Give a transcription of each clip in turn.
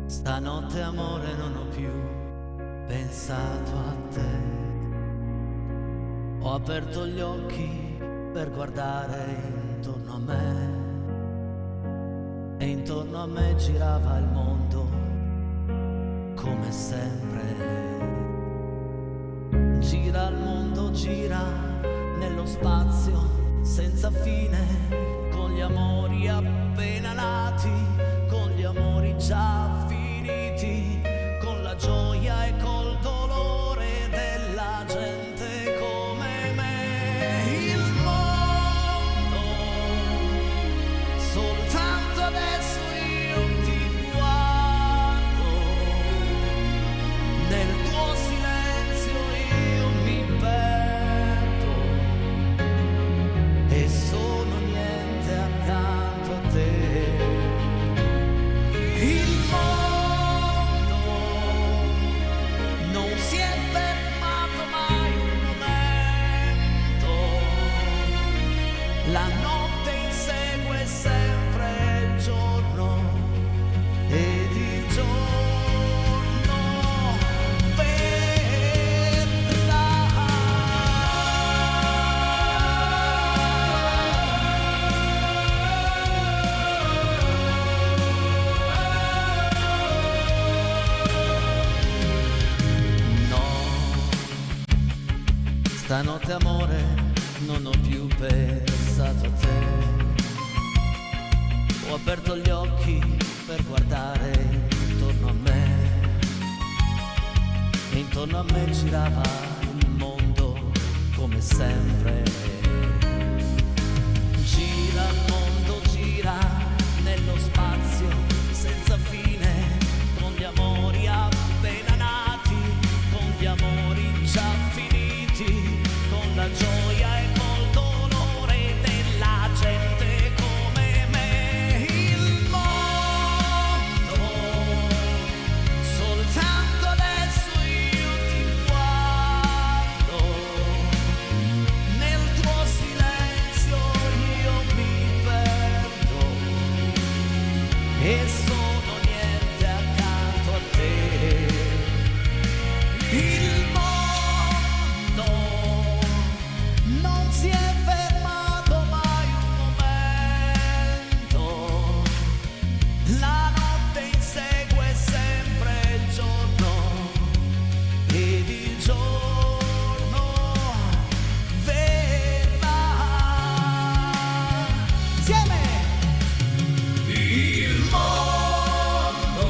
Stanotte amore non ho più pensato a te. Ho aperto gli occhi per guardare intorno a me e intorno a me girava il mondo come sempre. Gira il mondo, gira nello spazio senza fine, con gli amori appena nati, con gli amori già finiti, con la gioia e col dolore della gente come me. Il mondo, soltanto adesso io ti guardo, nel tuo silenzio io mi perdo e sono niente accanto a te. Il mondo non si è fermato mai un momento, la notte insegue sempre il giorno ed il giorno verrà. No, stanotte amore non ho più pensato a te. Ho aperto gli occhi per guardare intorno a me e intorno a me girava il mondo come sempre. Gira il mondo, gira nello spazio senza fine, con gli amori appena nati, con gli amori già finiti, con la gioia e col dolore della gente come me. Il mondo, soltanto adesso io ti guardo, nel tuo silenzio io mi perdo e sono niente accanto a te. Il mondo non si è fermato mai un momento, la notte insegue sempre il giorno ed il giorno verrà. Insieme! Il mondo,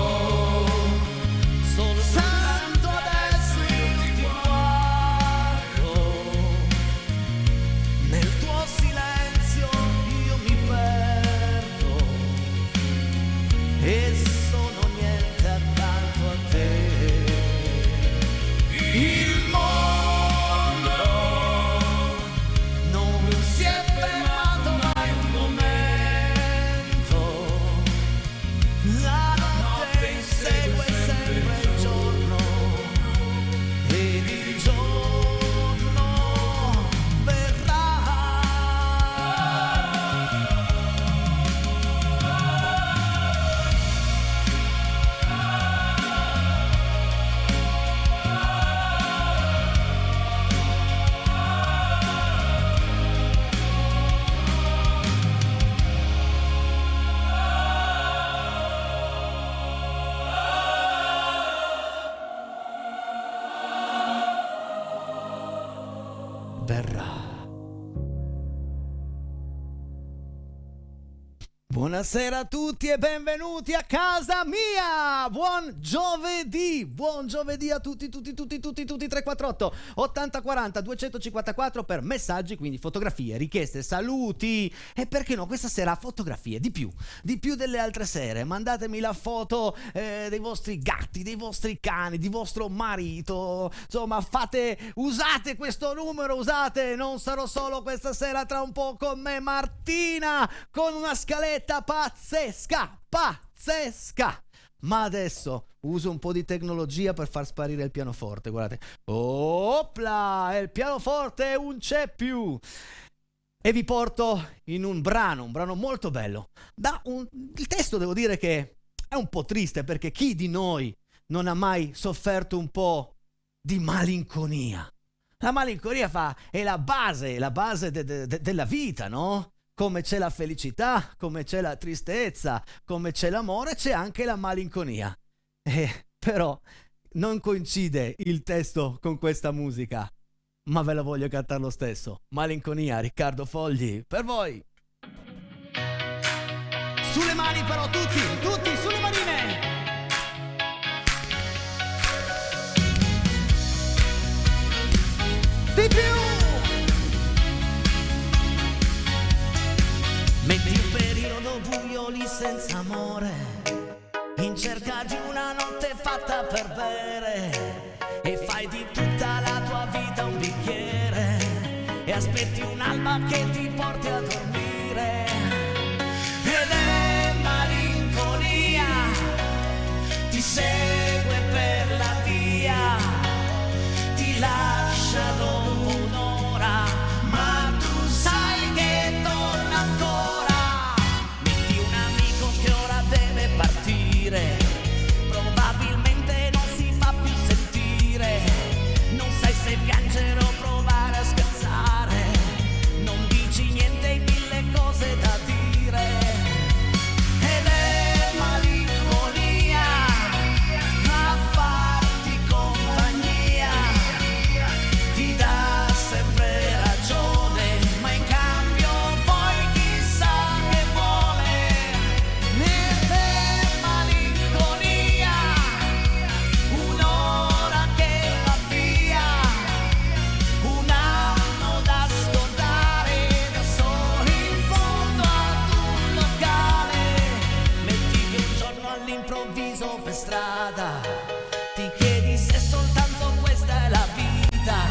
soltanto adesso io ti guardo, nel tuo silenzio io mi perdo e sono niente accanto a te. Il mondo non si è fermato mai un momento, la notte insegue sempre il giorno ed il giorno verrà. Verrà. Buonasera a tutti e benvenuti a casa mia. Buon giovedì a tutti 348 8040 254 per messaggi, quindi fotografie, richieste, saluti e perché no questa sera fotografie di più delle altre sere. Mandatemi la foto dei vostri gatti, dei vostri cani, di vostro marito, insomma usate questo numero, non sarò solo questa sera, tra un po' con me Martina con una scaletta macchinetta pazzesca, pazzesca. Ma adesso uso un po' di tecnologia per far sparire il pianoforte, guardate. Opla, il pianoforte non c'è più. E vi porto in un brano molto bello. Il testo devo dire che è un po' triste, perché chi di noi non ha mai sofferto un po' di malinconia? La malinconia è la base della vita, no? Come c'è la felicità, come c'è la tristezza, come c'è l'amore, c'è anche la malinconia. Però non coincide il testo con questa musica, ma ve la voglio cantare lo stesso. Malinconia, Riccardo Fogli, per voi. Sulle mani però tutti sulle manine. Di più. Metti un periodo buio lì senza amore, in cerca di una notte fatta per bere, e fai di tutta la tua vita un bicchiere, e aspetti un'alba che ti porti a dormire. Ed è malinconia, ti segue per la via, ti lascia dopo un'ora, ma tu sai che torna ancora. Metti un amico che ora deve partire, probabilmente non si fa più sentire, non sai se piangere o provare a scherzare, non dici niente, mille cose da dire. Ed è malinconia a farti compagnia, ti dà sempre ragione, ma in cambio poi chissà che vuole. Ed è malinconia, un'ora che va via, un anno da scordare, da soli in fondo ad un locale. Metti che un giorno all'improvviso per strada ti chiedi se soltanto questa è la vita,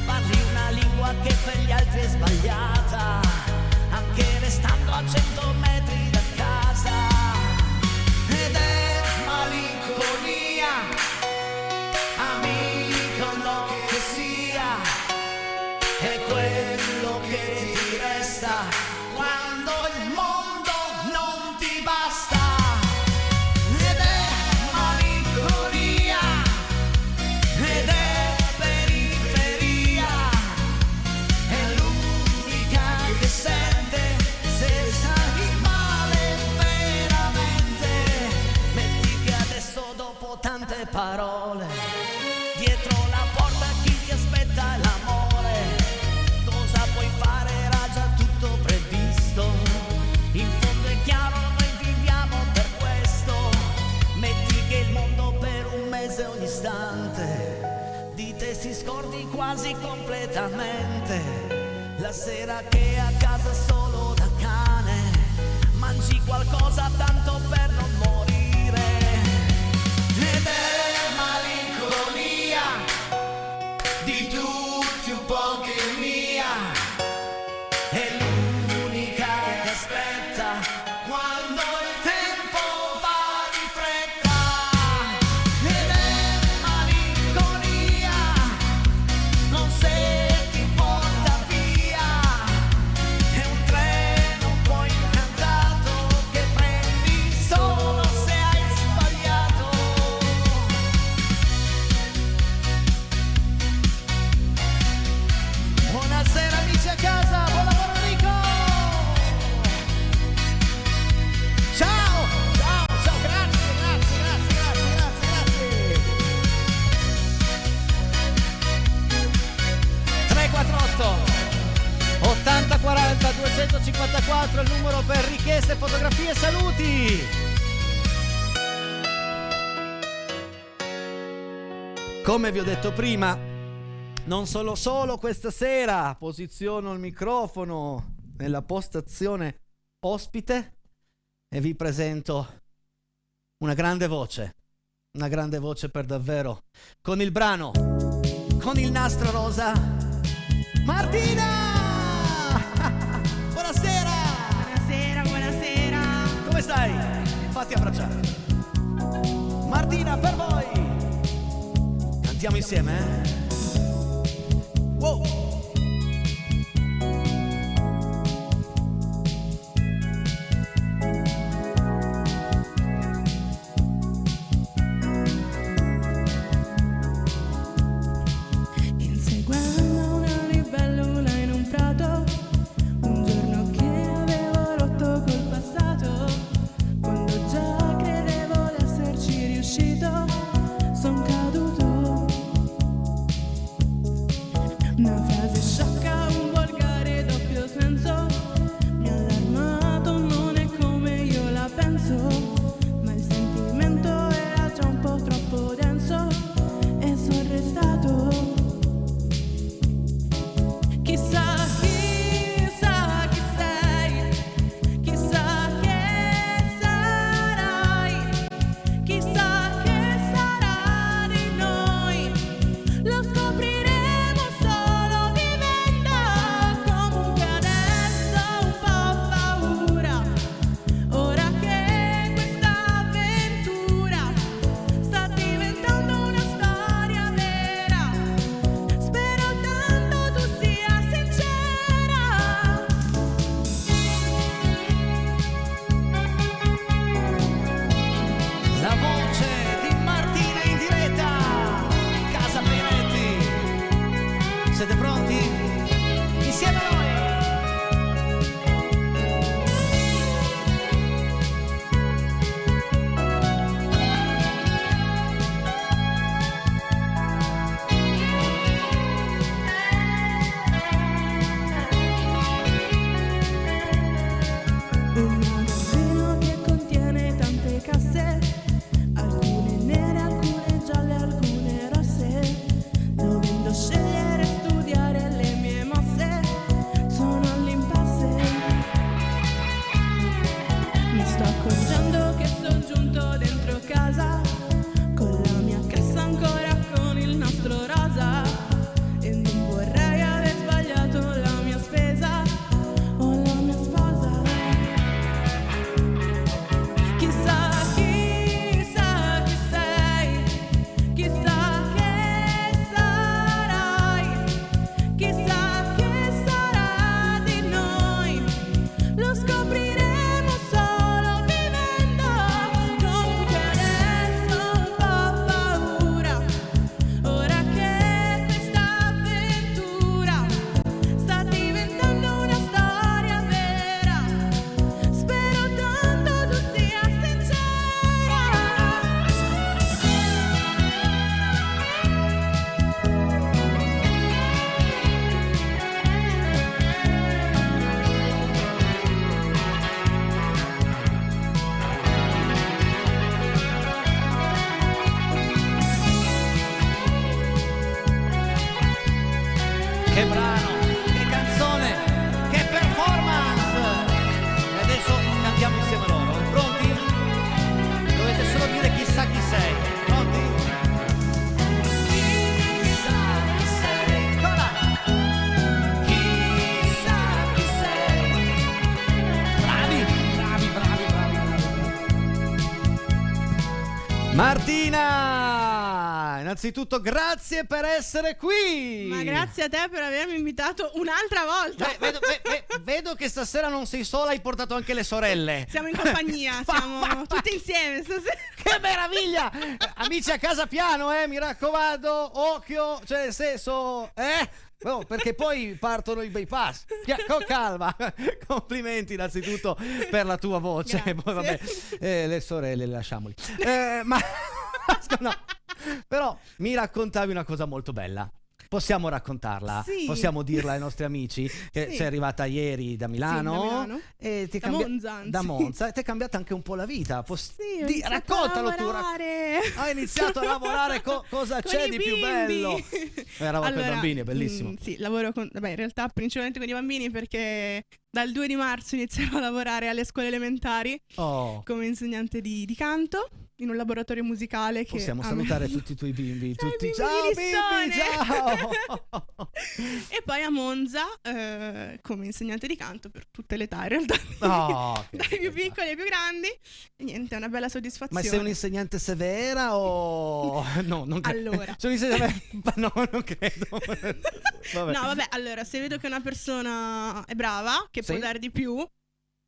parli una lingua che per gli altri è sbagliata, anche restando a 100 metri da casa. Ed è malinconia, amico no che sia, è quello che ti resta quando il mondo non ti basta. Ed è malinconia, ed è periferia, è l'unica che sente se stai male veramente. Metti che adesso dopo tante parole, dietro la porta chi ti aspetta è l'amore, cosa puoi fare, era già tutto previsto, in fondo è chiaro noi viviamo per questo. Metti che il mondo per un mese ogni istante di te si scordi quasi completamente, la sera che a casa solo da cane mangi qualcosa tanto per non morire. Ed è malinconia, di tutti un po' che mia, è l'unica che aspetta quando il tempo va di fretta. Ed è malinconia, non se ti porta via, è un treno un po' incantato che prendi solo se hai sbagliato. Buonasera amici a casa, buon lavoro Enrico! Ciao, grazie. 348 80 40 254 il numero per richieste, fotografie e saluti. Come vi ho detto prima, non sono solo questa sera, posiziono il microfono nella postazione ospite e vi presento una grande voce per davvero, con il brano, con il nastro rosa, Martina! Buonasera! Buonasera. stai? Fatti abbracciare. Martina, per voi. Cantiamo insieme, Wow. Siete pronti? Insieme a noi! Un magazzino che contiene tante casse, alcune nere, alcune gialle, alcune rosse. Dovendo scegliere, studiare le mie mosse, sono all'impasse. Mi sto accorgendo che sono giunto dentro casa, con la mia cassa ancora con il nastro rosa. E non vorrei aver sbagliato la mia spesa o la mia sposa. Chissà chi sei, chissà che sarai, chissà che sarà di noi. Lo scopriremo solo vivendo. Comunque adesso ho un po' paura, ora che questa avventura sta diventando una storia vera. Spero tanto tu sia sincera. Che brano, che canzone, che performance! E adesso cantiamo insieme a loro. Pronti? Dovete solo dire chissà chi sei. Pronti? Chissà chi sei. Ancora! Chissà chi sei. Bravi, bravi, bravi, bravi. Martina! Innanzitutto grazie per essere qui! Ma grazie a te per avermi invitato un'altra volta. Vedo che stasera non sei sola, hai portato anche le sorelle. Siamo in compagnia, siamo tutti insieme stasera. Che meraviglia! Amici a casa piano, mi raccomando, occhio, cioè nel senso, no, perché poi partono i bypass. Con calma. Complimenti innanzitutto per la tua voce. Grazie. Poi vabbè, le sorelle le lasciamoli. Ma no. Però mi raccontavi una cosa molto bella. Possiamo raccontarla? Sì. Possiamo dirla ai nostri amici che Sì. sei arrivata ieri da Milano, Sì, da Milano. E ti Da Monza, anzi. da Monza, e ti è cambiata anche un po' la vita. Sì, ho iniziato Raccontalo a tu. lavorare. Hai iniziato a lavorare cosa Con c'è i di più bimbi. bello? Eravamo con i bambini, è bellissimo. Sì, lavoro con, in realtà principalmente con i bambini, perché dal 2 di marzo inizierò a lavorare alle scuole elementari Oh. come insegnante di canto. in un laboratorio musicale che Possiamo a salutare me- tutti i tuoi bimbi. Ciao, Tutti. bimbi Ciao di bimbi, Lissone! ciao! E poi a Monza come insegnante di canto per tutte le età in realtà, Oh, che dai più bella. piccoli ai più grandi. E niente, è una bella Ma soddisfazione. sei un'insegnante severa o... No, non credo. Allora. Sei un'insegnante... No, non credo. Vabbè. No, vabbè, allora, se vedo che una persona è brava, che Sì. può dare di più,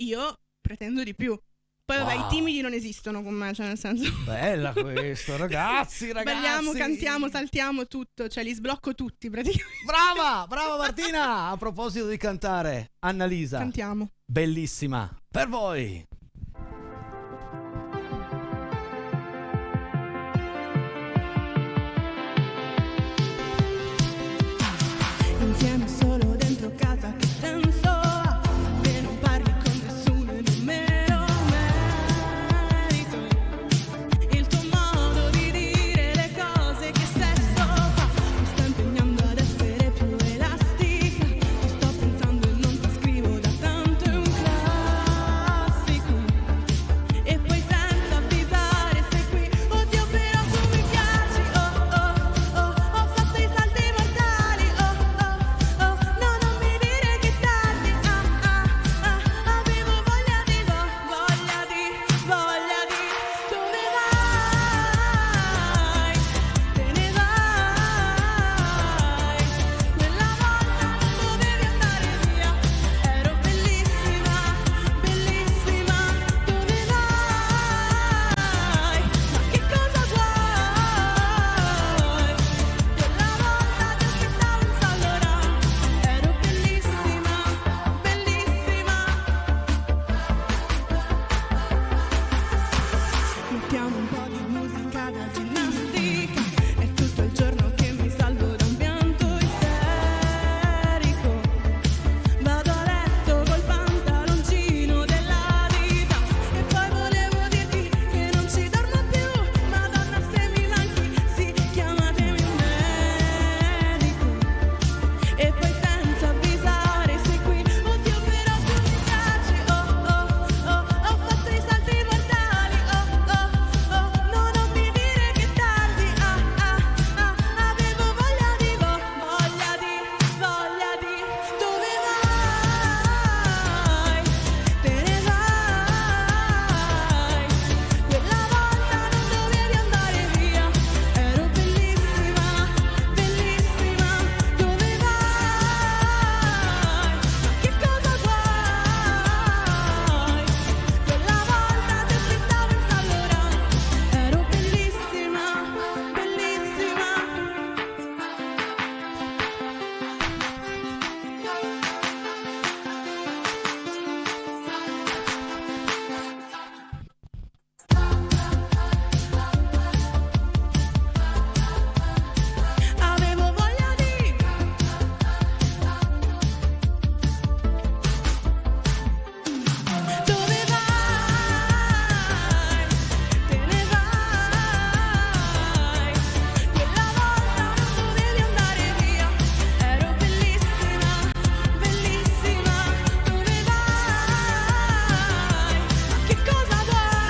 io pretendo di più. Poi vabbè, Wow. i timidi non esistono con me, cioè nel senso... Bella questo, ragazzi. Balliamo, cantiamo, saltiamo, tutto, cioè li sblocco tutti praticamente. Brava Martina. A proposito di cantare, Annalisa, Cantiamo. bellissima, per voi. Insieme solo dentro casa, che senso ha? Se non parli con nessuno e non me lo merito. Il tuo modo di dire le cose, che sesso fa? Mi sto impegnando ad essere più elastica. Ti sto pensando e non ti scrivo da tanto, è un classico. E poi senza avvisare sei qui. Oddio però tu mi piaci, oh oh oh. Ho fatto i salti mortali, oh oh oh. No, non mi dire che tardi, ah ah ah. Avevo voglia di, voglia di. Dove vai? Te ne vai. Quella volta non dovevi andare via. Ero bellissima, bellissima. Dove vai? Ma che cosa vuoi? Quella volta ti aspettavo in San Laurent. Ero bellissima, bellissima. Mettiamo un po' di musica da ginnastica. È tutto il giorno che mi salvo da un pianto isterico. Vado a letto col pantaloncino dell'Adidas. E poi volevo dirti che non ci dormo più. Madonna se mi manchi, sì, chiamatemi un medico. E poi senza avvisare sei qui. Oddio però tu mi piaci, oh oh oh. Ho fatto i salti mortali, oh oh oh. No, non mi dire che tardi, ah ah ah. Avevo voglia di, voglia di. Dove vai? Te ne vai. Quella volta non dovevi andare via. Ero bellissima, bellissima. Dove vai? Ma che cosa vuoi? Quella volta ti aspettavo in San Laurent. Ero bellissima, bellissima. Avevo voglia di. Dove vai? Te ne vai. Quella volta non dovevi andare via. Ero bellissima, bellissima. Dove vai? Ma che cosa vuoi?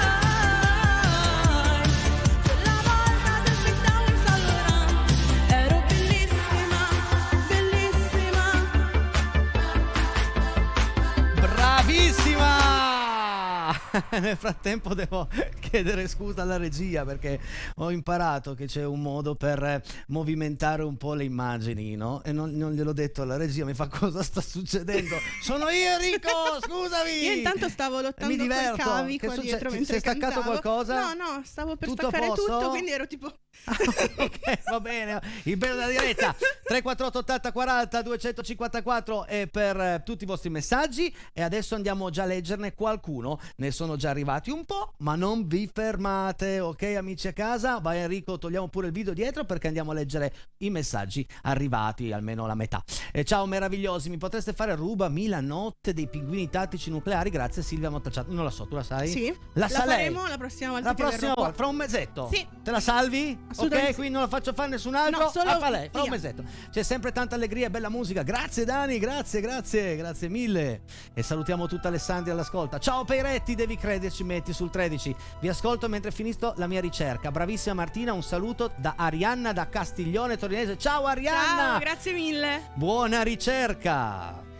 Quella volta ti aspettavo in San Laurent. Ero bellissima, bellissima. Bravissima! Nel frattempo devo chiedere scusa alla regia perché ho imparato che c'è un modo per movimentare un po' le immagini, no? E non gliel'ho detto alla regia, mi fa cosa sta succedendo? Sono io Enrico, scusami! Io intanto stavo lottando Mi col diverto. cavi Che qua succede? dietro Ti mentre sei staccato cantavo. qualcosa? No, stavo per Tutto a staccare posto? tutto, quindi ero tipo... Ok, va bene. Il bello della diretta 348 80 40 254 è per tutti i vostri messaggi e adesso andiamo già a leggerne qualcuno. Ne sono già arrivati un po', ma non vi fermate, ok amici a casa? Vai Enrico, togliamo pure il video dietro perché andiamo a leggere i messaggi arrivati, almeno la metà. Ciao meravigliosi, mi potreste fare rubami la notte dei pinguini tattici nucleari? Grazie Silvia Mottacciato. Non la so, tu la sai? Sì, La sa lei? faremo la prossima volta La che prossima verrò qua. volta, fra un mesetto? Sì. Te la salvi? Assolutamente Ok, sì. quindi non la faccio fare nessun altro? No, solo La fa lei, fra un via. mesetto. C'è sempre tanta allegria e bella musica. Grazie Dani, grazie mille. E salutiamo tutta Alessandria all'ascolta. Ciao Peiretti, devi devi crederci, metti sul 13. Vi ascolto mentre finisco la mia ricerca. Bravissima Martina, un saluto da Arianna da Castiglione Torinese. Ciao Arianna! Ciao, grazie mille. Buona ricerca!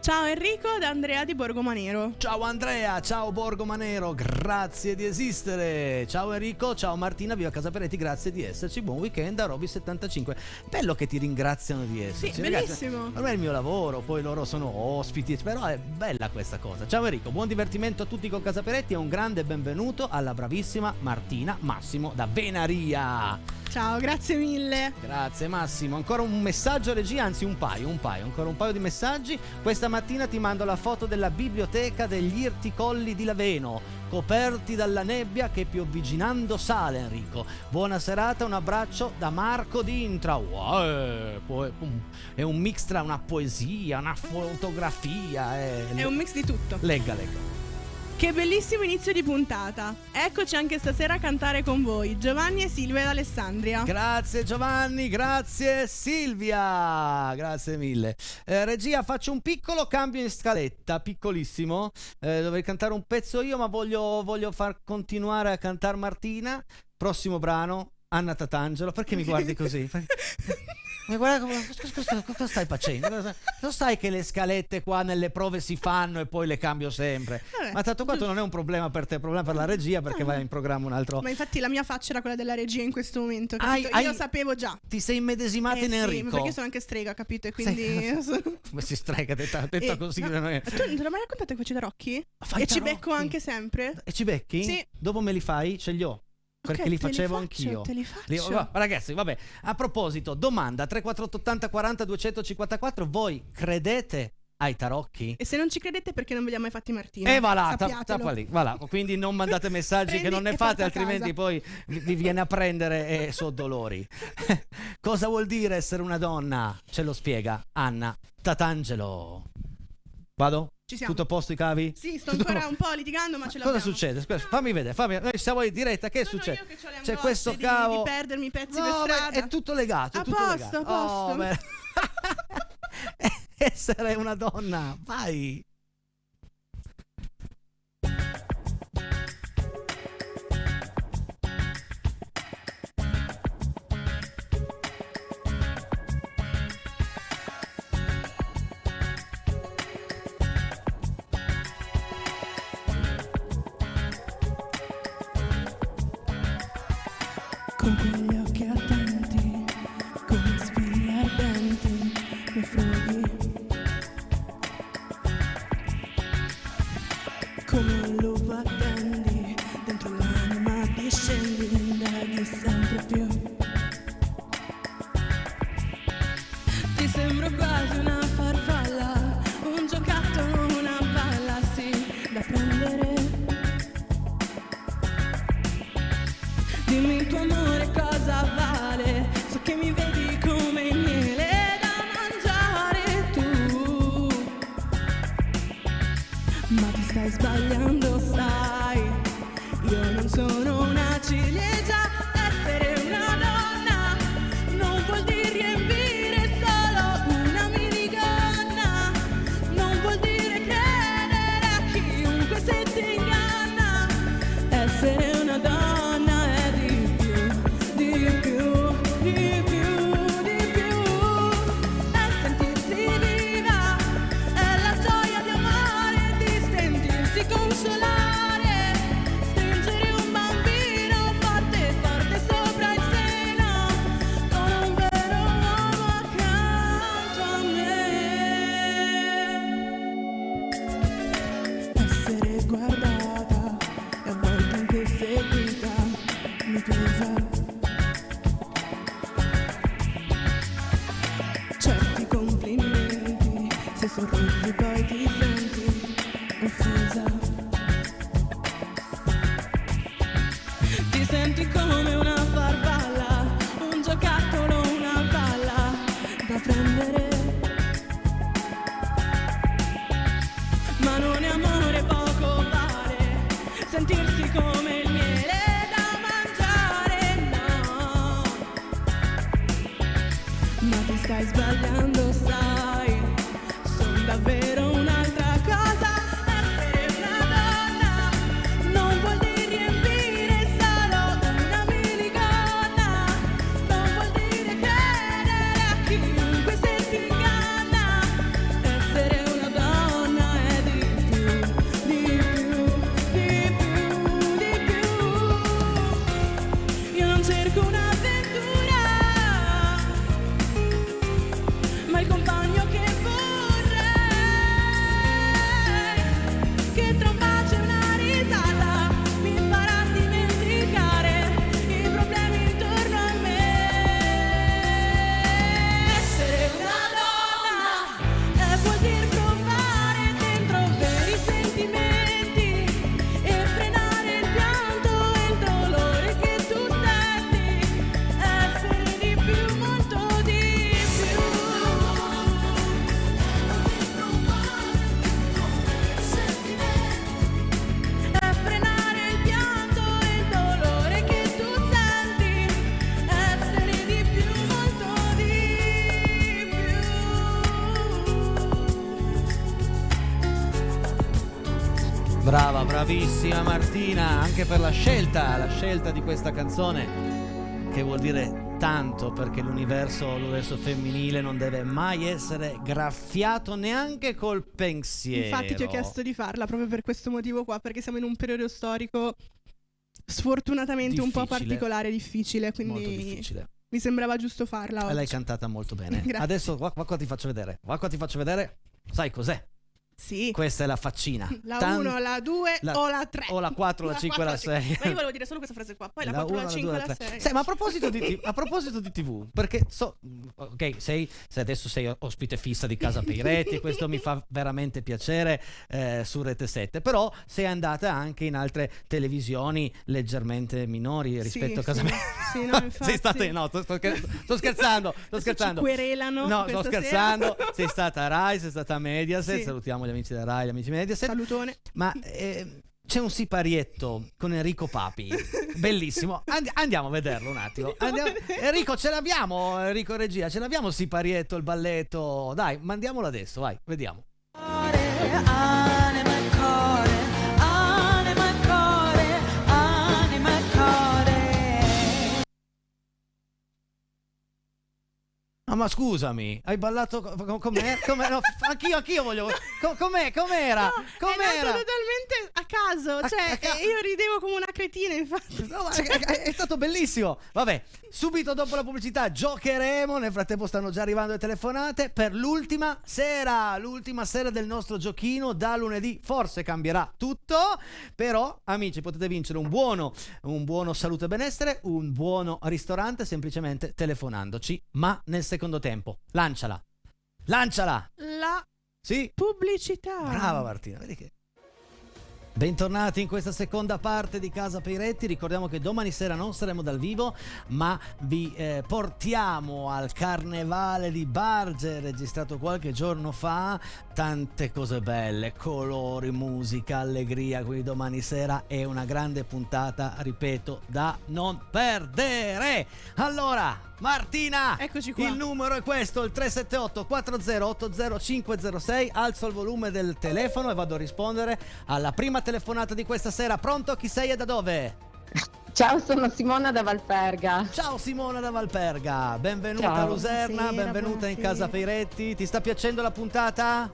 Ciao Enrico da Andrea di Borgomanero. Ciao Andrea, ciao Borgomanero, grazie di esistere. Ciao Enrico, ciao Martina, viva Casaperetti, grazie di esserci. Buon weekend a Roby75. Bello che ti ringraziano di esserci. Sì, ragazzi. bellissimo. Non è il mio lavoro, poi loro sono ospiti, però è bella questa cosa. Ciao Enrico, buon divertimento a tutti con Casaperetti e un grande benvenuto alla bravissima Martina Massimo da Venaria. Ciao, grazie mille. Grazie Massimo, ancora un messaggio regia, anzi ancora un paio di messaggi. Questa mattina ti mando la foto della biblioteca degli Irticolli di Laveno, coperti dalla nebbia che piovviginando sale. Enrico, buona serata, un abbraccio da Marco d'Intra. Wow, è un mix tra una poesia, una fotografia. È un mix di tutto. Legga. Che bellissimo inizio di puntata. Eccoci anche stasera a cantare con voi, Giovanni e Silvia d'Alessandria. Grazie Giovanni, grazie Silvia, grazie mille. Regia, faccio un piccolo cambio in scaletta, piccolissimo. Dovrei cantare un pezzo io, ma voglio far continuare a cantare Martina. Prossimo brano, Anna Tatangelo. Perché mi guardi così? Ma guarda, cosa stai facendo? Lo sai che le scalette qua nelle prove si fanno e poi le cambio sempre. Vabbè, ma tanto questo non è un problema per te, è un problema per la regia, perché vai in programma un altro. Ma infatti la mia faccia era quella della regia in questo momento, capito? Io sapevo già. Ti sei immedesimata in Enrico? Sì, perché io sono anche strega, capito? E quindi come si strega, detta così. Tu non te l'ho mai raccontato che faccio i tarocchi? Fai e tarocchi? ci becco anche sempre. E ci becchi? Sì. Dopo me li fai? Ce li ho. Perché Ok, li te li facevo faccio, anch'io. te li faccio. Ragazzi, vabbè. A proposito, domanda 348 80 40 254. Voi credete ai tarocchi? E se non ci credete, perché non ve li ha mai fatti Martina? E va là, Sappiatelo. tappa lì, va là. Quindi non mandate messaggi che non ne e fate, porta a altrimenti casa. poi vi viene a prendere e so dolori. Cosa vuol dire essere una donna? Ce lo spiega Anna Tatangelo. Vado? Ci siamo. Tutto a posto i cavi? Sì, sto Tutto ancora un po' litigando, ma ce l'abbiamo. Cosa succede? Fammi vedere, noi siamo in diretta, che Sono succede? io che c'ho le C'è angosce questo di cavo. perdermi i pezzi No, per beh, strada. è tutto legato, è A tutto posto, legato. a posto. Oh, beh. Essere una donna, vai. Con quegli occhi attenti, come spigli ardenti, mi frughi. Come un lupo attendi, dentro l'anima discendi, indaghi sempre più. Ti sembro quasi una farfalla, un giocattolo, una palla, sì, da prendere. Dimmi il tuo amore cosa vale, so che mi vedi come il miele da mangiare tu. Ma ti stai sbagliando, sai, io non sono una ciliegia, essere una donna non vuol dire riempire solo una minigonna, non vuol dire credere a chiunque se ti inganna, essere una donna è di più, di più, di più, di più, è sentirsi viva, è la gioia di amare, di sentirsi consolare, stringere un bambino forte, forte sopra il seno, con un vero uomo accanto a me. Essere guardata e a volte anche seguita mi pesa. Certi complimenti, se sorridi poi ti senti offesa. Ti senti come una farfalla, un giocattolo, una palla da prendere. Ma non è amore, poco vale sentirsi come il miele da mangiare, no. Ma ti stai sbagliando, sai, son davvero un'altra cosa, essere una donna Brava, bravissima Martina, anche per la scelta di questa canzone, che vuol dire tanto, perché l'universo femminile non deve mai essere graffiato neanche col pensiero. Infatti ti ho chiesto di farla proprio per questo motivo qua, perché siamo in un periodo storico sfortunatamente un po' particolare, difficile, quindi molto difficile. Mi sembrava giusto farla oggi. L'hai cantata molto bene. Adesso qua ti faccio vedere. Sai cos'è? Sì. Questa è la faccina. La 1, la 2 o la 3. O la 4, la 5 o la 6. Ma io volevo dire solo questa frase qua. Poi la 4, la 5 e la 6. Sì, ma a proposito di TV, perché ok, sei adesso sei ospite fissa di Casa Peiretti, e questo mi fa veramente piacere, su Rete 7, però sei andata anche in altre televisioni leggermente minori rispetto a Casa Peiretti. Sì, no, infatti. Sei stata, no, sto scherzando. Ci querelano. No, sto scherzando. Sera. Sei stata a Rai, sei stata a Mediaset, sì. Salutiamo gli amici della Rai, gli amici Mediaset. Salutone. Ma c'è un siparietto con Enrico Papi, bellissimo. Andiamo a vederlo un attimo. Enrico, ce l'abbiamo? Enrico regia, ce l'abbiamo il siparietto, il balletto? Dai, mandiamolo adesso, vai, vediamo. No, ma scusami, hai ballato com'è? No, anch'io voglio. Com'era? No, è nato totalmente a caso. Io ridevo come una cretina, infatti. No, è stato bellissimo. Vabbè, subito dopo la pubblicità giocheremo. Nel frattempo stanno già arrivando le telefonate per l'ultima sera del nostro giochino. Da lunedì forse cambierà tutto, però amici, potete vincere un buono salute e benessere, un buono ristorante semplicemente telefonandoci, ma nel secondo tempo. Lanciala. La sì, pubblicità. Brava Martina, vedi che. Bentornati in questa seconda parte di Casa Peiretti. Ricordiamo che domani sera non saremo dal vivo, ma vi portiamo al Carnevale di Barge, registrato qualche giorno fa. Tante cose belle, colori, musica, allegria. Quindi domani sera è una grande puntata, ripeto, da non perdere. Allora, Martina, eccoci qua. Il numero è questo, il 378 40 506. Alzo il volume del telefono e vado a rispondere alla prima telefonata di questa sera. Pronto? Chi sei e da dove? Ciao, sono Simona da Valperga. Ciao Simona da Valperga, benvenuta Ciao. a Luserna, Buonasera, benvenuta in Casa Peiretti. Ti sta piacendo la puntata?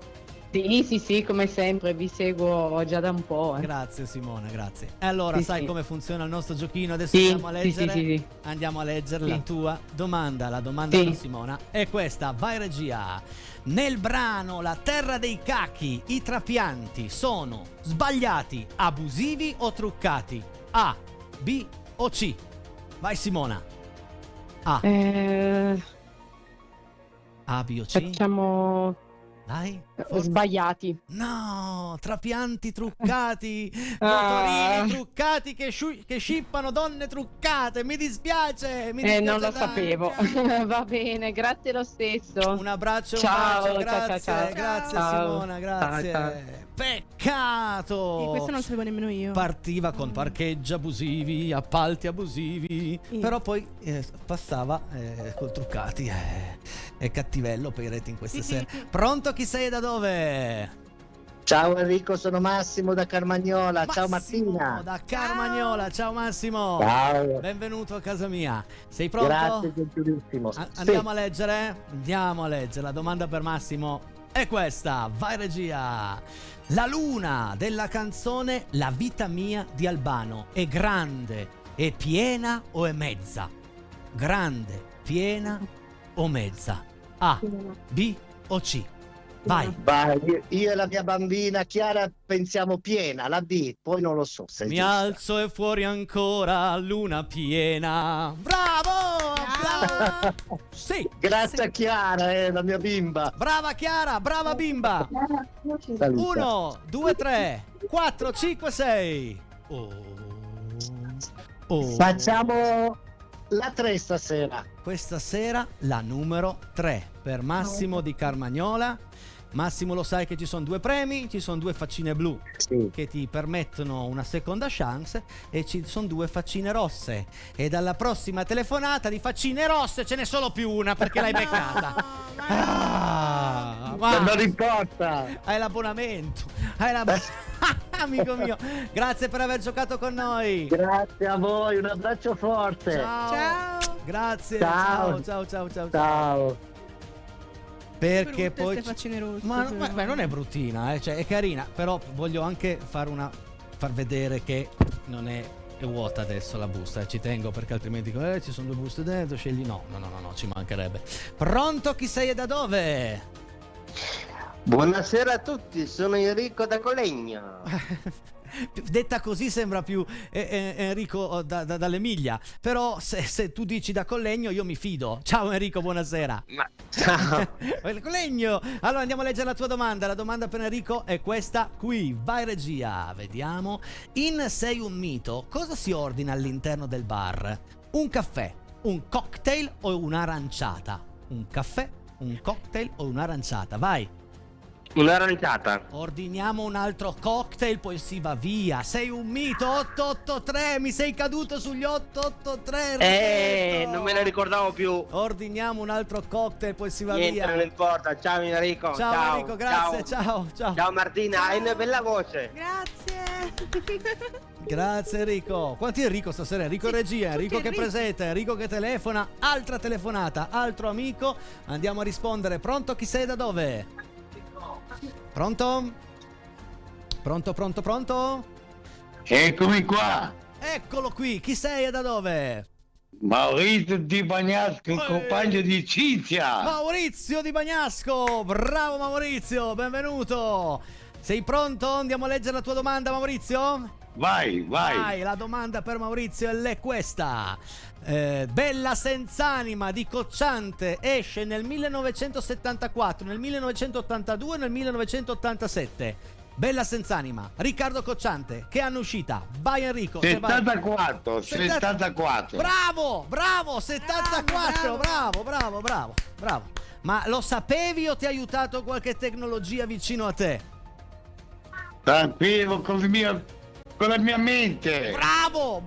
Sì, come sempre, vi seguo già da un po'. Grazie Simona, grazie. E allora, Sì, sai sì. come funziona il nostro giochino? Adesso Sì, andiamo a leggere. sì. Andiamo a leggere Sì. la tua domanda. La domanda Sì. di Simona è questa. Vai regia. Nel brano La terra dei cachi, i trapianti sono sbagliati, abusivi o truccati? A, B o C? Vai Simona. A, B o C? Facciamo Dai. sbagliati. No, trapianti truccati, Ah. motorini truccati che scippano donne truccate. Mi dispiace. Non lo tanto. sapevo. Va bene, grazie lo stesso. Un abbraccio, Ciao, un bacio, ciao, grazie, ciao. grazie Ciao. Simona, grazie. Ciao. Peccato. Questo non lo sapevo nemmeno io. Partiva con parcheggi abusivi, appalti abusivi, però poi passava col truccati. È cattivello Peiretti in queste sere. Pronto? Chi sei e da dove? Ciao Enrico, sono Massimo da Carmagnola. Ciao Massimo Martina. da Carmagnola. Ciao Massimo. Ciao. Benvenuto a casa mia. Sei pronto? Grazie, gentilissimo. Andiamo a leggere? Andiamo a leggere. La domanda per Massimo è questa. Vai regia. La luna della canzone La vita mia di Albano è grande, è piena o è mezza? Grande, piena o mezza? A, B o C? Vai. Vai, io e la mia bambina Chiara pensiamo piena, la B, poi non lo so se è Mi giusta. alzo e fuori ancora luna piena. Bravo! Bravo! Sì. Grazie sì. a Chiara, la mia bimba. Brava Chiara, brava bimba. Saluta. 1, 2, 3, 4, 5, 6. Oh. Facciamo la 3 stasera. Questa sera la numero 3 per Massimo di Carmagnola. Massimo, lo sai che ci sono 2 premi, ci sono 2 faccine blu Sì. che ti permettono una seconda chance e ci sono 2 faccine rosse, e dalla prossima telefonata di faccine rosse ce n'è solo più una perché l'hai beccata. Ma Non importa. hai l'abbonamento, amico mio. Grazie per aver giocato con noi. Grazie a voi, un abbraccio forte. Ciao. Ciao. Grazie. Ciao. Ciao. Ciao. Perché Brutte poi ste faccine rosse, ma però. non è bruttina, cioè è carina, però voglio anche far vedere che non è vuota adesso la busta, ci tengo perché altrimenti dico ci sono 2 buste dentro, scegli no, ci mancherebbe. Pronto, chi sei e da dove? Buonasera a tutti, sono Enrico da Colegno. Detta così sembra più Enrico dall'Emilia, però se tu dici da Collegno io mi fido. Ciao Enrico, buonasera. Ciao. Collegno. Allora andiamo a leggere la tua domanda. La domanda per Enrico è questa qui. Vai regia, vediamo. In Sei un mito, cosa si ordina all'interno del bar? Un caffè, un cocktail o un'aranciata? Un caffè, un cocktail o un'aranciata? Vai. Un'aranciata. Ordiniamo un altro cocktail, poi si va via. Sei un mito. 883, mi sei caduto sugli 883. Ripeto. Non me ne ricordavo più. Ordiniamo un altro cocktail, poi si va Niente, via. non importa. Ciao Enrico. Ciao Enrico, grazie. Ciao. Ciao Martina, hai una bella voce. Grazie. Grazie Enrico. Quanti Enrico stasera? Enrico Sì, regia, tutti Enrico che Enrico. presenta, Enrico che telefona, altra telefonata, altro amico. Andiamo a rispondere. Pronto, chi sei da dove? Pronto? Pronto? Eccomi qua, Eccolo qui, chi sei e da dove? Maurizio Di Bagnasco, compagno di Cinzia. Maurizio Di Bagnasco, bravo Maurizio, benvenuto. Sei pronto? Andiamo a leggere la tua domanda, Maurizio? Vai. La domanda per Maurizio è questa. Bella senz'anima di Cocciante esce nel 1974, nel 1982 e nel 1987. Bella senz'anima, Riccardo Cocciante, che anno è uscita? Vai Enrico. se vai. 74. Bravo, 74, bravo. Ma lo sapevi o ti ha aiutato qualche tecnologia vicino a te? Tranquillo con la mia mente. Bravo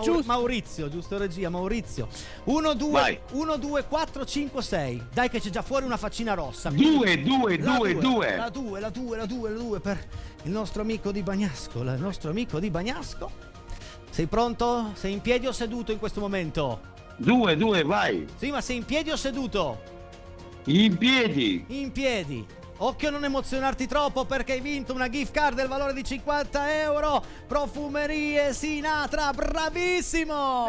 Giusto. Maurizio, giusto regia, Maurizio. 1 Vai. 2 4 5 6. Dai che c'è già fuori una faccina rossa. 2 La 2 per il nostro amico Di Bagnasco, Sei pronto? Sei in piedi o seduto in questo momento? 2, vai. Sì, ma sei in piedi o seduto? In piedi. In piedi. Occhio a non emozionarti troppo perché hai vinto una gift card del valore di 50 euro. Profumerie Sinatra, bravissimo!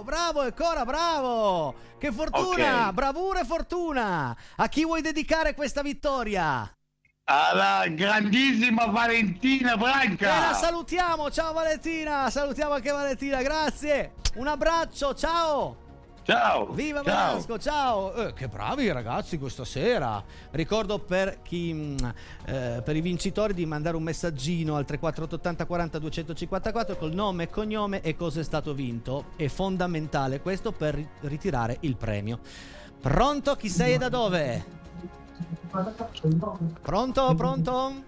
Bravo, ancora bravo! Che fortuna, Ok. bravura e fortuna! A chi vuoi dedicare questa vittoria? Alla grandissima Valentina E la Branca. salutiamo, ciao Valentina, salutiamo anche Valentina, grazie! Un abbraccio, ciao! Ciao. Viva Bagnasco, ciao! Che bravi ragazzi questa sera! Ricordo per i vincitori di mandare un messaggino al 348 80 40 254 col nome, cognome e cosa è stato vinto. È fondamentale questo per ritirare il premio. Pronto? Chi sei e da dove? Pronto? Pronto?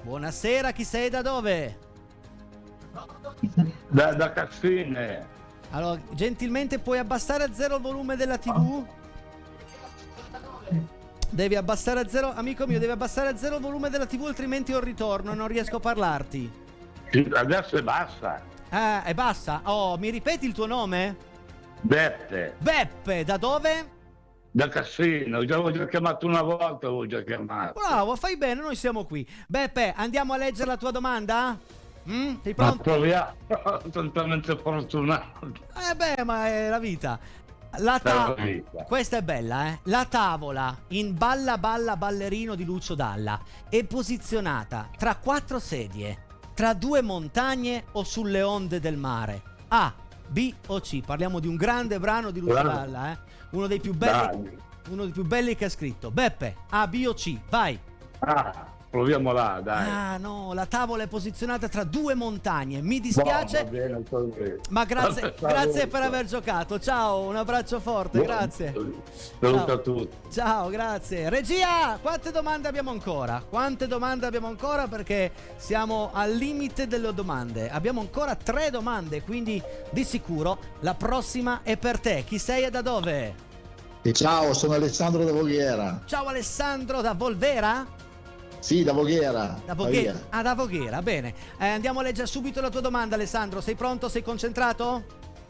Buonasera, chi sei e da dove? Da Cassine. Allora, gentilmente puoi abbassare a zero il volume della TV? Devi abbassare a zero, amico mio, devi abbassare a zero il volume della TV, altrimenti ho il ritorno, non riesco a parlarti. Adesso è bassa. È bassa? Oh, mi ripeti il tuo nome? Beppe. Beppe, da dove? Da Cassino, ho già chiamato una volta, Bravo, fai bene, noi siamo qui. Beppe, andiamo a leggere la tua domanda? Sei Ma pronto? proviamo, sono talmente fortunato. Ma è la vita. La vita. Questa è bella, La tavola in Balla Balla Ballerino di Lucio Dalla è posizionata tra 4 sedie, tra 2 montagne o sulle onde del mare? A, B o C? Parliamo di un grande brano di Lucio Bravo. Dalla, Uno dei più belli, Dai. uno dei più belli che ha scritto. Beppe, A, B o C? Vai. Proviamo là, dai. Ah no, la tavola è posizionata tra 2 montagne. Mi dispiace, Va bene, così. ma grazie Saluto. per aver giocato. Ciao, un abbraccio forte, grazie. Saluto Ciao. a tutti. Ciao, grazie. Regia, quante domande abbiamo ancora? Perché siamo al limite delle domande. Abbiamo ancora 3 domande, quindi di sicuro la prossima è per te. Chi sei e da dove? Ciao, sono Alessandro da Voghera. Ciao Alessandro da Volvera? Sì, da Voghera. Da Pavia. Voghera. Ah, da Voghera, bene. Andiamo a leggere subito la tua domanda, Alessandro. Sei pronto? Sei concentrato?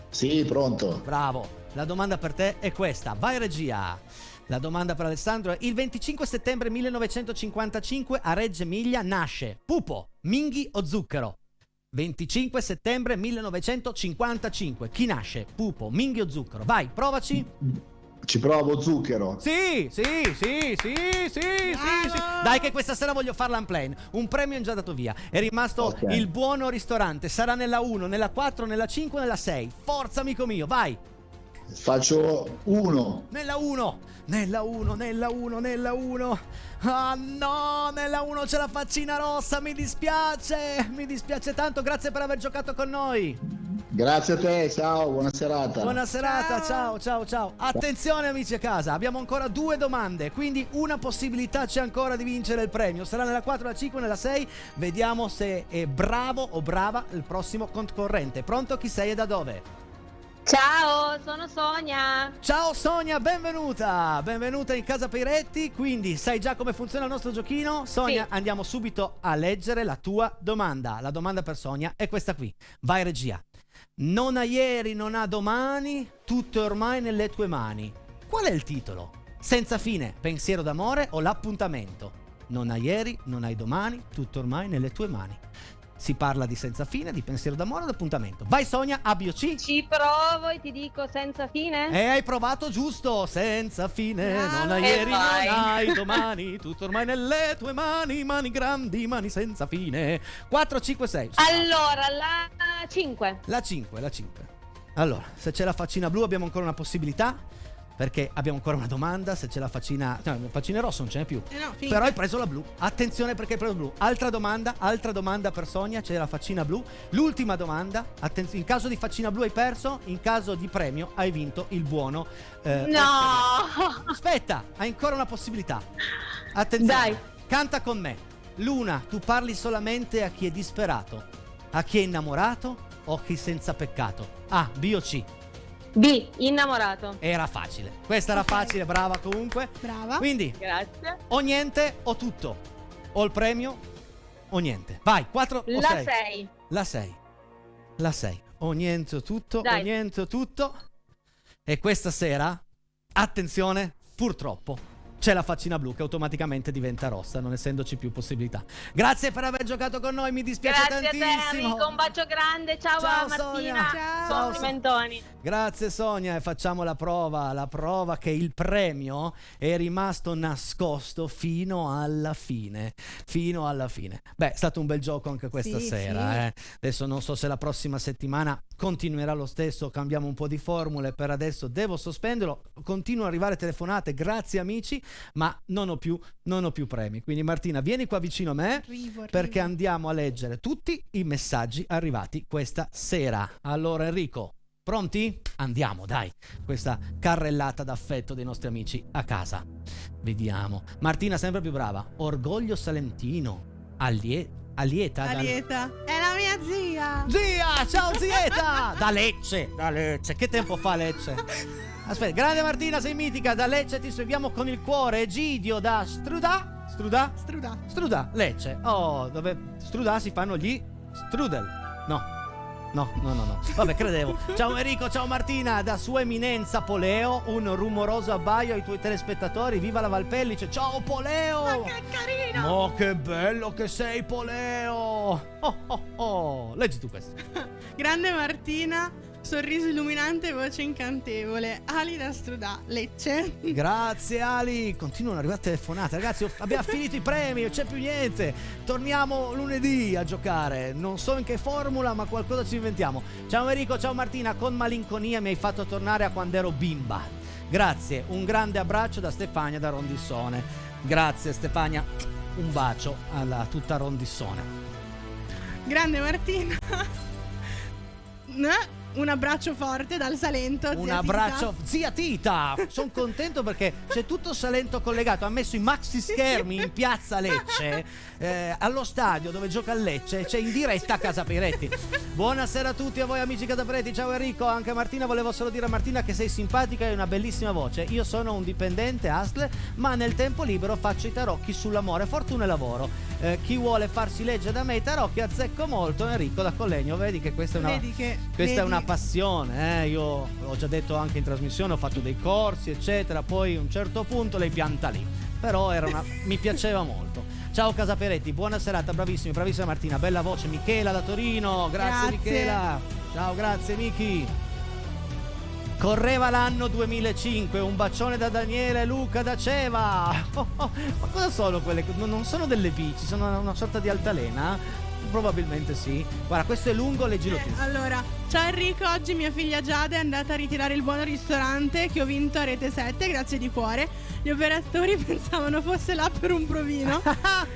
Sì, pronto. Bravo. La domanda per te è questa. Vai regia. La domanda per Alessandro è: il 25 settembre 1955 a Reggio Emilia nasce Pupo, Minghi o Zucchero? 25 settembre 1955. Chi nasce? Pupo, Minghi o Zucchero? Vai, provaci. Ci provo, Zucchero. Sì. Dai che questa sera voglio farla unplane. Un premio è già dato via. È rimasto Ok. il buono ristorante. Sarà nella 1, nella 4, nella 5, nella 6. Forza amico mio, vai. Faccio 1. Nella 1. Ah no, nella 1 c'è la faccina rossa, mi dispiace tanto, grazie per aver giocato con noi. Grazie a te, ciao, buona serata. Buona serata, ciao. Attenzione amici a casa, abbiamo ancora 2 domande, quindi una possibilità c'è ancora di vincere il premio. Sarà nella 4, nella 5, nella 6. Vediamo se è bravo o brava il prossimo concorrente. Pronto? Chi sei e da dove? Ciao, sono Sonia. Ciao Sonia, benvenuta in Casa Peiretti. Quindi sai già come funziona il nostro giochino? Sonia, Sì. andiamo subito a leggere la tua domanda. La domanda per Sonia è questa qui. Vai regia. Non ha ieri, non ha domani, tutto è ormai nelle tue mani. Qual è il titolo? Senza fine, pensiero d'amore o l'appuntamento? Non ha ieri, non hai domani, tutto ormai nelle tue mani. Si parla di senza fine, di pensiero d'amore o d'appuntamento. Vai Sonia, A, B o C? Ci provo e ti dico senza fine. E hai provato giusto, senza fine, non hai E ieri, vai. non hai domani, tutto ormai nelle tue mani, mani grandi, mani senza fine. 4, 5, 6. Allora, la 5. La 5. Allora, se c'è la faccina blu abbiamo ancora una possibilità, perché abbiamo ancora una domanda. Se c'è la faccina, no, la faccina rossa non ce n'è più. No, finta. Però hai preso la blu. Attenzione perché hai preso la blu. Altra domanda per Sonia, c'è la faccina blu. L'ultima domanda, in caso di faccina blu hai perso, in caso di premio hai vinto il buono. No! Aspetta, hai ancora una possibilità. Attenzione. Dai. Canta con me. Luna, tu parli solamente a chi è disperato, a chi è innamorato o a chi senza peccato. A, B o C? B, innamorato. Era facile. Questa era facile, brava comunque. Brava. Quindi, Grazie. o niente o tutto. O il premio o niente. Vai, 4 o 6? La 6. La 6. O niente o tutto, Dai. o niente o tutto. E questa sera, attenzione, purtroppo c'è la faccina blu che automaticamente diventa rossa, non essendoci più possibilità. Grazie per aver giocato con noi, mi dispiace Grazie a te, tantissimo. amico. Un bacio grande. Ciao, Ciao, a Martina. Sonia. Ciao. Complimentoni. Grazie Sonia, e facciamo la prova che il premio è rimasto nascosto fino alla fine. Beh, è stato un bel gioco anche questa Sì, sera. Adesso non so se la prossima settimana continuerà lo stesso, cambiamo un po' di formule, per adesso devo sospenderlo. Continuano ad arrivare telefonate, grazie amici, ma non ho più premi. Quindi Martina, vieni qua vicino a me, Arrivo. perché andiamo a leggere tutti i messaggi arrivati questa sera. Allora Enrico, pronti? Andiamo, dai. Questa carrellata d'affetto dei nostri amici a casa. Vediamo. Martina sempre più brava. Orgoglio salentino. Alieta. Alieta. È la mia zia. Zia, ciao zieta. Da Lecce. Che tempo fa Lecce? Aspetta, grande Martina, sei mitica. Da Lecce ti seguiamo con il cuore. Egidio da Struda, Lecce. Oh, dove Struda si fanno gli strudel. No. Vabbè, credevo. Ciao Enrico, ciao Martina, da Sua Eminenza Poleo, un rumoroso abbaio ai tuoi telespettatori. Viva la Valpellice. Ciao Poleo. Ma che carino. Oh, che bello che sei Poleo. Oh. Leggi tu questo. Grande Martina, sorriso illuminante, voce incantevole. Ali da Strudà, Lecce. Grazie Ali. Continuano ad arrivare telefonate. Ragazzi, abbiamo finito i premi, non c'è più niente. Torniamo lunedì a giocare. Non so in che formula, ma qualcosa ci inventiamo. Ciao Enrico, ciao Martina. Con malinconia mi hai fatto tornare a quando ero bimba. Grazie, un grande abbraccio da Stefania da Rondissone. Grazie Stefania, un bacio alla tutta Rondissone. Grande Martina. un abbraccio forte dal Salento. Un zia abbraccio, zia Tita. Sono contento perché c'è tutto Salento collegato. Ha messo i maxi schermi in piazza Lecce, allo stadio dove gioca il Lecce. C'è in diretta a Casa Peretti. Buonasera a tutti, a voi amici Casa Peretti. Ciao Enrico, anche a Martina. Volevo solo dire a Martina che sei simpatica e hai una bellissima voce. Io sono un dipendente hustler, ma nel tempo libero faccio i tarocchi sull'amore, fortuna e lavoro. Chi vuole farsi leggere da me i tarocchi azzecco molto. Enrico da Collegno, vedi che questa è una passione, io ho già detto anche in trasmissione, ho fatto dei corsi eccetera, poi a un certo punto lei pianta lì, però mi piaceva molto. Ciao Casa Peretti, buona serata, bravissima Martina, bella voce. Michela da Torino, grazie. Michela, ciao, grazie Miki. Correva l'anno 2005, un bacione da Daniele e Luca da Ceva. Ma cosa sono quelle? Non sono delle bici, sono una sorta di altalena? Probabilmente sì. Guarda, questo è lungo, leggilo tu. Allora, ciao Enrico, oggi mia figlia Giada è andata a ritirare il buono ristorante che ho vinto a Rete 7, grazie di cuore. Gli operatori pensavano fosse là per un provino.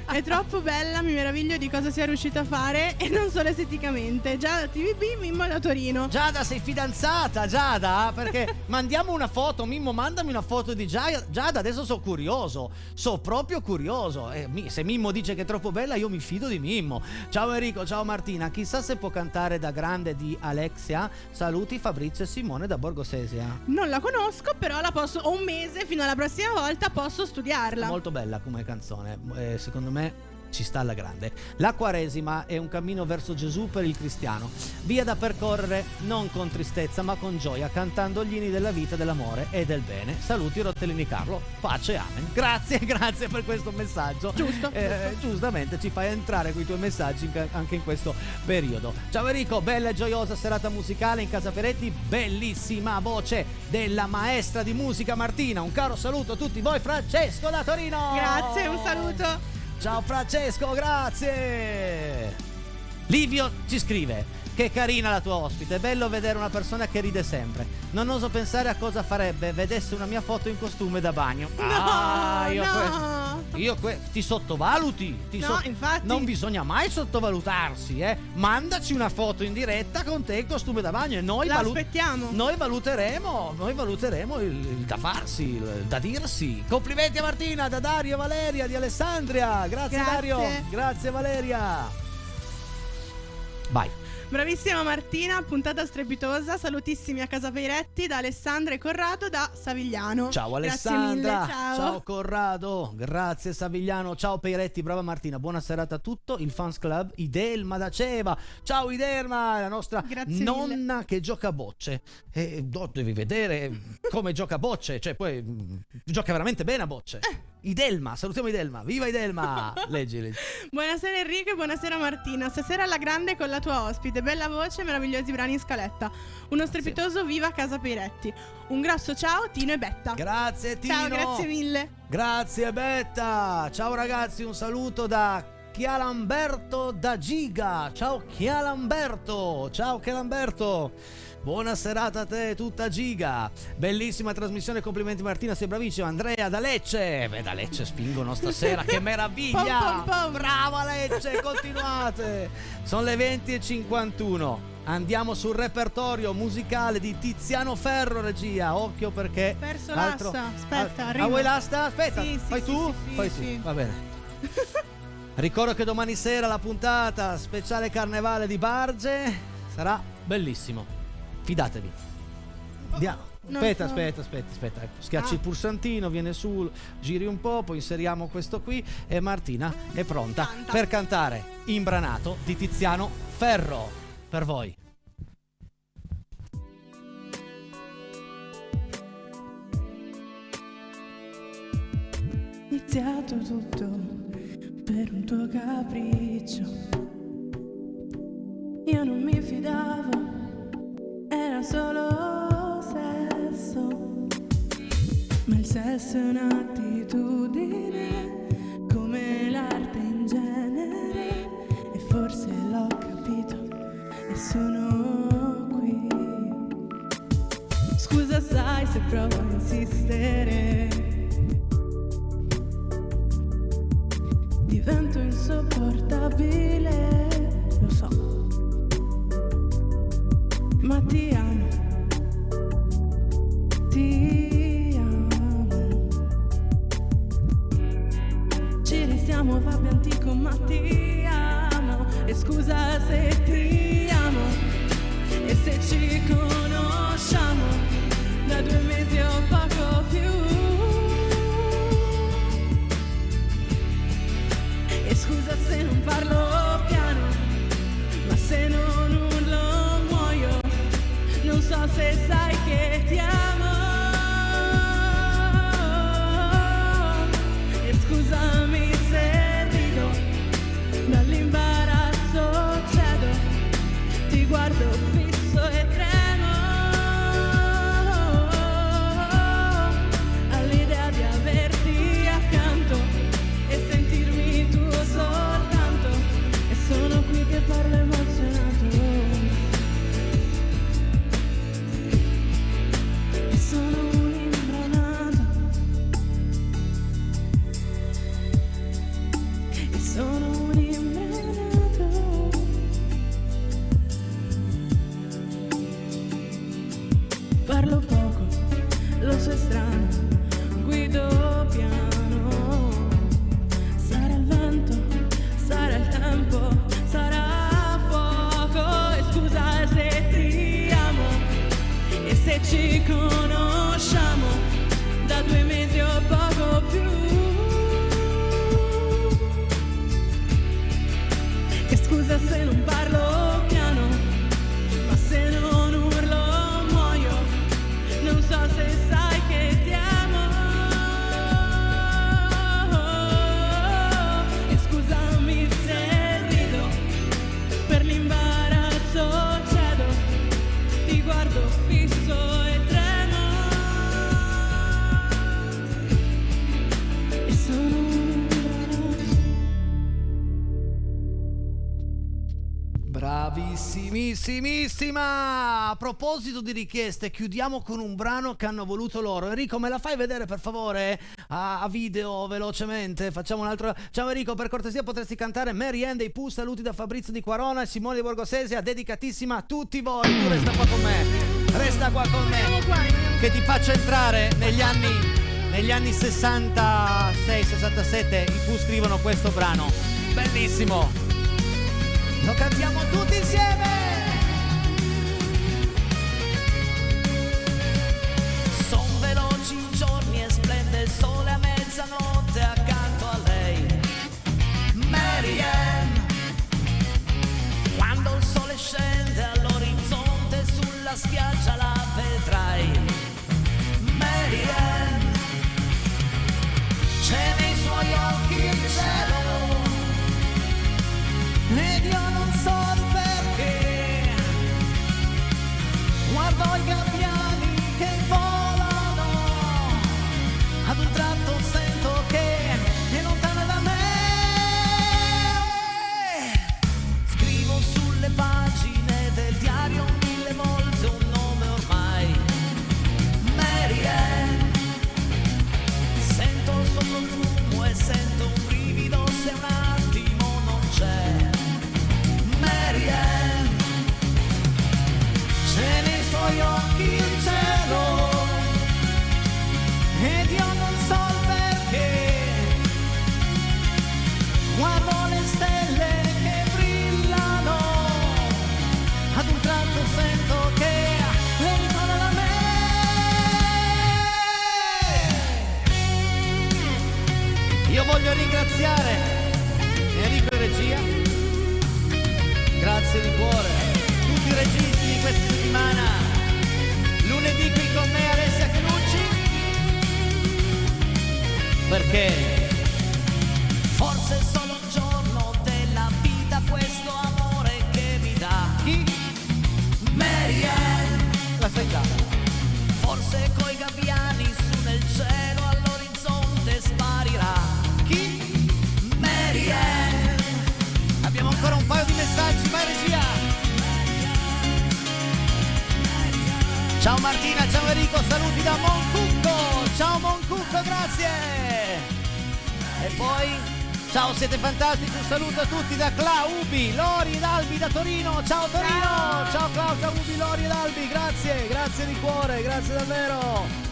È troppo bella, mi meraviglio di cosa sia riuscita a fare, e non solo esteticamente. Giada TVB, Mimmo da Torino. Giada, sei fidanzata, Giada? Perché mandiamo una foto, Mimmo, mandami una foto di Giada, adesso sono curioso. Sono proprio curioso. Se Mimmo dice che è troppo bella, io mi fido di Mimmo. Ciao Enrico, ciao Martina. Chissà se può cantare Da grande di Alexia. Saluti Fabrizio e Simone da Borgo Sesia. Non la conosco, però la posso, ho un mese fino alla prossima volta, posso studiarla. Molto bella come canzone, secondo me ci sta alla grande. La Quaresima è un cammino verso Gesù per il cristiano, via da percorrere non con tristezza ma con gioia, cantando gli inni della vita, dell'amore e del bene. Saluti Rottellini Carlo, pace, amen. Grazie per questo messaggio. Giusto. Giustamente ci fai entrare con i tuoi messaggi anche in questo periodo. Ciao Enrico, bella e gioiosa serata musicale in Casa Peretti, bellissima voce della maestra di musica Martina. Un caro saluto a tutti voi. Francesco da Torino, grazie, un saluto. Ciao Francesco, grazie. Livio ci scrive: che carina la tua ospite, è bello vedere una persona che ride sempre. Non oso pensare a cosa farebbe vedesse una mia foto in costume da bagno. Ti sottovaluti. Infatti. Non bisogna mai sottovalutarsi, Mandaci una foto in diretta con te in costume da bagno e noi aspettiamo. Noi valuteremo il da farsi, il da dirsi. Complimenti a Martina, da Dario e Valeria di Alessandria. Grazie Dario, grazie Valeria. Vai. Bravissima Martina, puntata strepitosa. Salutissimi a Casa Peretti da Alessandra e Corrado da Savigliano. Ciao Alessandra, grazie mille, ciao Corrado, grazie Savigliano, ciao Peretti, brava Martina, buona serata a tutto il fans club Idelma da Ceva. Ciao Idelma, la nostra nonna che gioca a bocce. Devi vedere come gioca a bocce, cioè poi gioca veramente bene a bocce. Idelma, salutiamo Idelma, viva Idelma. Leggi. Buonasera Enrico e buonasera Martina. Stasera alla grande con la tua ospite, bella voce, meravigliosi brani in scaletta. Uno strepitoso viva Casa Peretti. Un grosso ciao Tino e Betta. Grazie Tino. Ciao, grazie mille. Grazie Betta. Ciao ragazzi, un saluto da Chialamberto da Giga. Ciao Chialamberto. Buona serata a te, tutta giga. Bellissima trasmissione, complimenti Martina, sei bravissima. Andrea da Lecce. Da Lecce spingono stasera, che meraviglia. Pom. Brava Lecce, continuate. Sono le 20:51. Andiamo sul repertorio musicale di Tiziano Ferro, regia. Occhio perché perso l'asta. Aspetta, arrivo. Vuoi l'asta? Aspetta, sì, fai tu? Fai sì. tu, va bene. Ricordo che domani sera la puntata speciale carnevale di Barge sarà bellissimo. Fidatevi. Andiamo. Aspetta. Ecco, schiacci il pulsantino, viene su, giri un po', poi inseriamo questo qui e Martina è pronta per cantare Imbranato di Tiziano Ferro per voi. Iniziato tutto per un tuo capriccio. Io non mi fidavo, era solo sesso, ma il sesso è un'attitudine come l'arte in genere, e forse l'ho capito e sono qui. Scusa sai se provo a insistere, divento insopportabile, lo so, ma ti conosciamo da 2 mesi o poco più. E scusa se non parlo piano, ma se non urlo muoio. Non so se sai che ti amo. E scusami se rido, per l'imbarazzo cedo, ti guardo fisso e tremo. E sono un Bravissimissima! A proposito di richieste, chiudiamo con un brano che hanno voluto loro. Enrico, me la fai vedere per favore a video velocemente? Facciamo un altro. Ciao Enrico, per cortesia potresti cantare Mary Ann dei Pooh. Saluti da Fabrizio di Quarona e Simone di Borgosesia, dedicatissima a tutti voi. Tu resta qua con me, resta qua con me, che ti faccio entrare negli anni 66-67. I Pooh scrivono questo brano bellissimo. Lo cantiamo tutti insieme! Son veloci i giorni e splende il sole a mezzanotte accanto a lei. Mary Ann, quando il sole scende all'orizzonte sulla spiaggia la vedrai. Mary Ann, c'è nei suoi occhi il cielo ed io non so il perché. Guardo i gabbiani che volano, ad un tratto sento che è lontana da me. Scrivo sulle pagine del diario 1000 volte un nome ormai. Mary Ann, sento il suo profumo e sento un brivido se un attimo non c'è. Mary Ann, c'è nei suoi occhi il cielo ed io non so il perché. Guardo le stelle che brillano, ad un tratto sento che le ritornano a me. Io voglio ringraziare Enrico in regia. Grazie di cuore, tutti i registi di questa settimana. Lunedì qui con me Alessia Chenucci, perché forse è solo un giorno della vita questo amore che mi dà. Chi? Mary Ann, la sai già. Forse coi gabbiani su nel cielo all'orizzonte sparirà. Chi? Mary Ann. Abbiamo ancora un paio di messaggi, vai regia! Ciao Martina, ciao Enrico, saluti da Moncucco! Ciao Moncucco, grazie! E poi, ciao, siete fantastici, un saluto a tutti da Ubi, Lori ed Albi da Torino! Ciao Torino! Ciao Claudia, Ubi, Lori ed Albi, grazie, grazie di cuore, grazie davvero!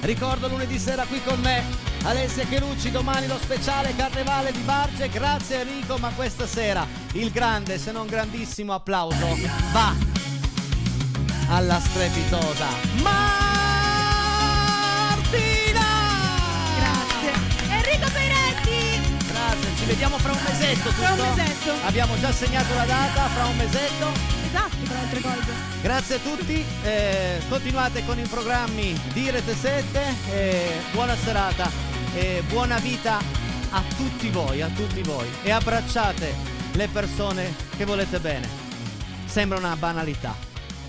Ricordo lunedì sera qui con me Alessia Chenucci, domani lo speciale Carnevale di Barge. Grazie Enrico, ma questa sera il grande, se non grandissimo applauso va alla strepitosa Martina! Grazie. Enrico Peretti! Grazie, ci vediamo fra un mesetto, Fra un giusto? mesetto. Abbiamo già segnato la data, fra un mesetto. Esatto, tra altre cose. Grazie a tutti, continuate con i programmi di Rete 7, buona serata e buona vita a tutti voi e abbracciate le persone che volete bene. Sembra una banalità,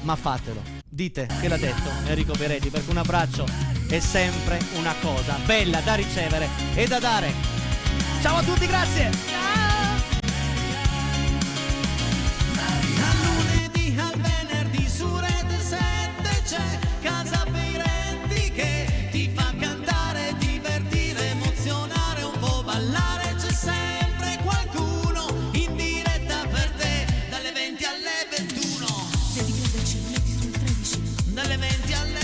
ma fatelo, dite che l'ha detto Enrico Peretti, perché un abbraccio è sempre una cosa bella da ricevere e da dare. Ciao a tutti, grazie! Ciao! Dal lunedì al venerdì su Rete 7 c'è Casa Peretti che ti fa cantare, divertire, emozionare, un po' ballare. C'è sempre qualcuno in diretta per te, dalle 20 alle 21. Devi crederci, metti sul 13. Dalle 20 alle